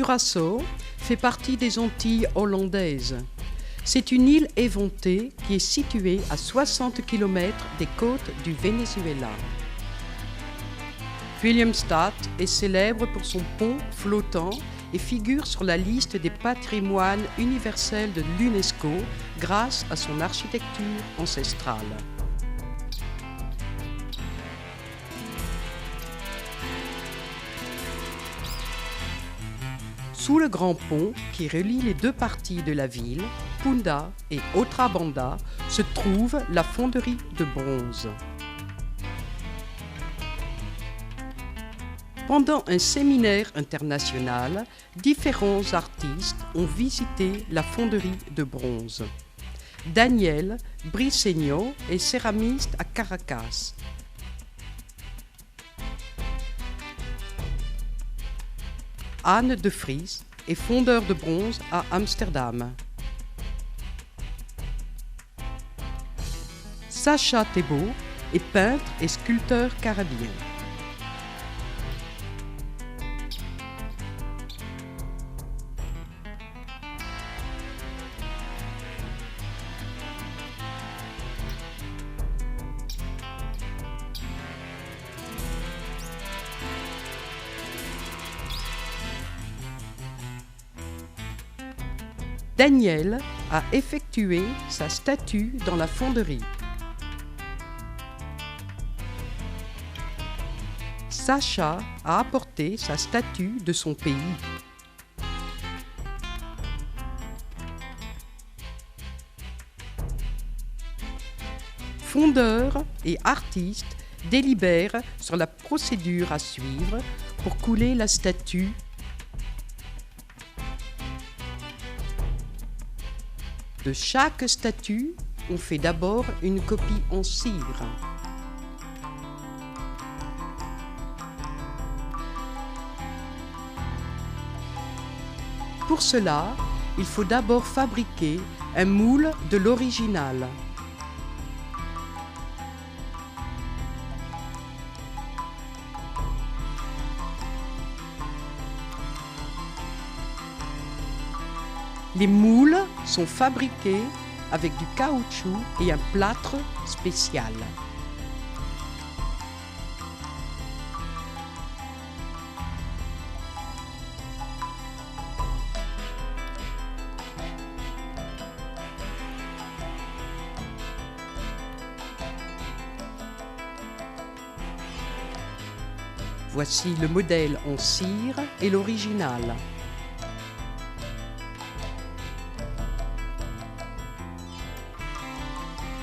Curaçao fait partie des Antilles hollandaises. C'est une île évontée qui est située à 60 km des côtes du Venezuela. Willemstad est célèbre pour son pont flottant et figure sur la liste des patrimoines universels de l'UNESCO grâce à son architecture ancestrale. Sous le grand pont qui relie les deux parties de la ville, Punda et Outra Banda, se trouve la fonderie de bronze. Pendant un séminaire international, différents artistes ont visité la fonderie de bronze. Daniel Briceño est céramiste à Caracas. Anne de Vries est fondeur de bronze à Amsterdam. Sacha Thébault est peintre et sculpteur caribéen. Daniel a effectué sa statue dans la fonderie. Sacha a apporté sa statue de son pays. Fondeurs et artistes délibèrent sur la procédure à suivre pour couler la statue. De chaque statue, on fait d'abord une copie en cire. Pour cela, il faut d'abord fabriquer un moule de l'original. Les moules sont fabriqués avec du caoutchouc et un plâtre spécial. Voici le modèle en cire et l'original.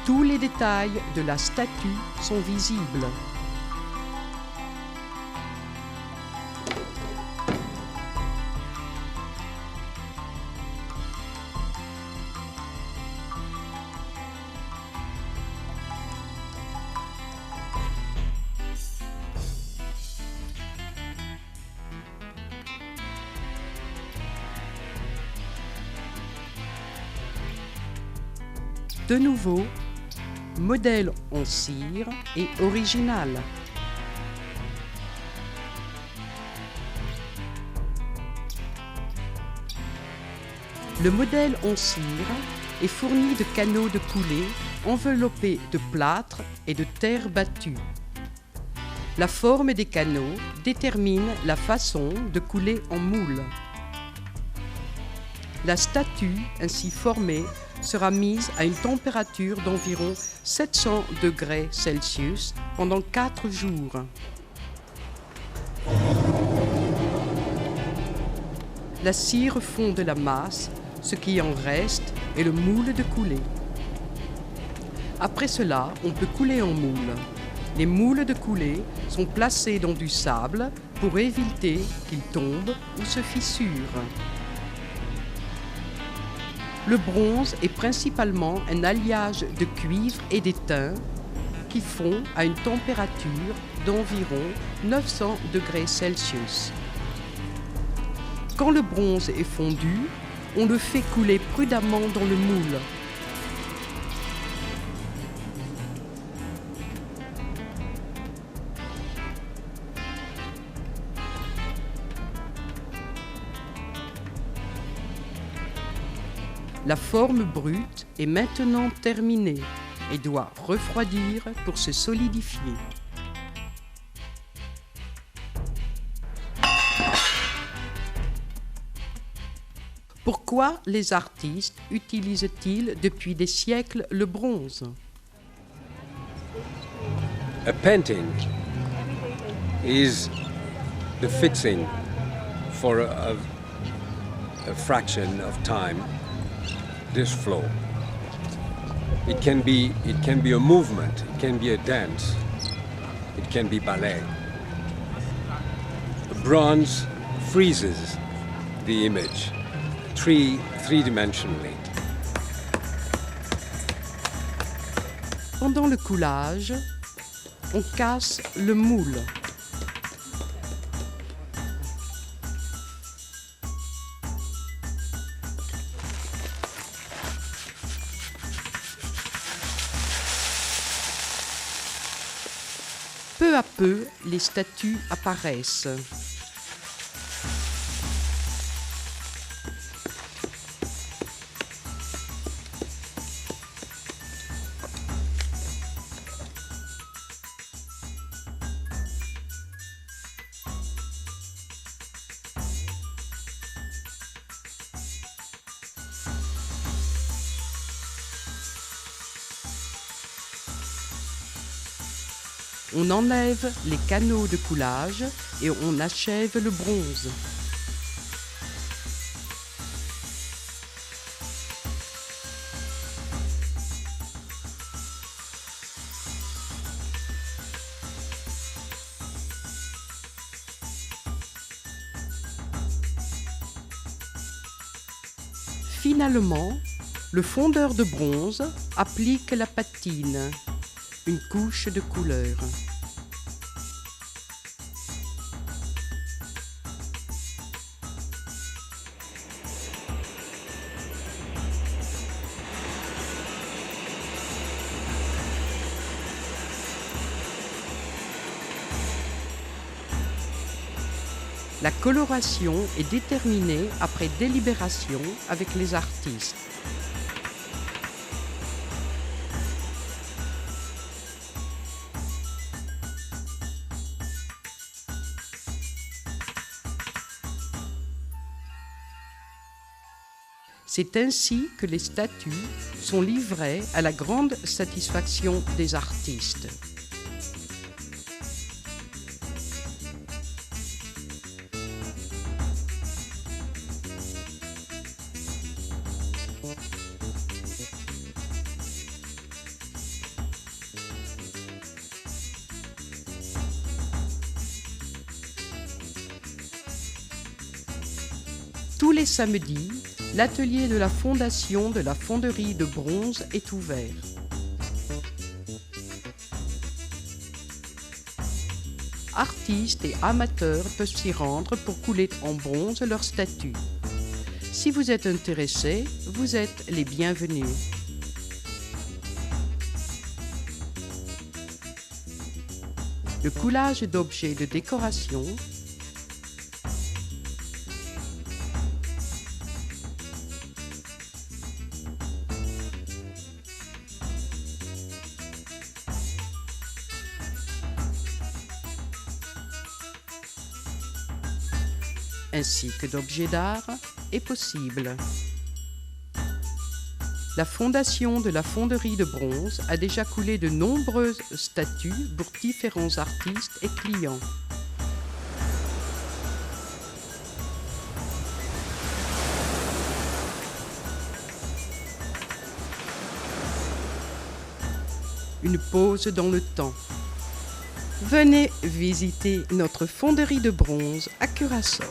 Tous les détails de la statue sont visibles. De nouveau, modèle en cire et original. Le modèle en cire est fourni de canaux de coulée enveloppés de plâtre et de terre battue. La forme des canaux détermine la façon de couler en moule. La statue ainsi formée sera mise à une température d'environ 700 degrés Celsius pendant 4 jours. La cire fond de la masse, ce qui en reste est le moule de coulée. Après cela, on peut couler en moule. Les moules de coulée sont placés dans du sable pour éviter qu'ils tombent ou se fissurent. Le bronze est principalement un alliage de cuivre et d'étain qui fond à une température d'environ 900 degrés Celsius. Quand le bronze est fondu, on le fait couler prudemment dans le moule. La forme brute est maintenant terminée et doit refroidir pour se solidifier. Pourquoi les artistes utilisent-ils depuis des siècles le bronze? A painting is the fixing for a fraction of time this flow. It can be a movement, it can be a dance, it can be ballet. Bronze freezes the image three-dimensionally. Pendant le coulage, on casse le moule. Peu à peu, les statues apparaissent. On enlève les canaux de coulage et on achève le bronze. Finalement, le fondeur de bronze applique la patine, une couche de couleur. La coloration est déterminée après délibération avec les artistes. C'est ainsi que les statues sont livrées à la grande satisfaction des artistes. Tous les samedis, l'atelier de la Fondation de la Fonderie de Bronze est ouvert. Artistes et amateurs peuvent s'y rendre pour couler en bronze leurs statues. Si vous êtes intéressés, vous êtes les bienvenus. Le coulage d'objets de décoration, ainsi que d'objets d'art est possible. La Fondation de la Fonderie de Bronze a déjà coulé de nombreuses statues pour différents artistes et clients. Une pause dans le temps. Venez visiter notre fonderie de bronze à Curaçao.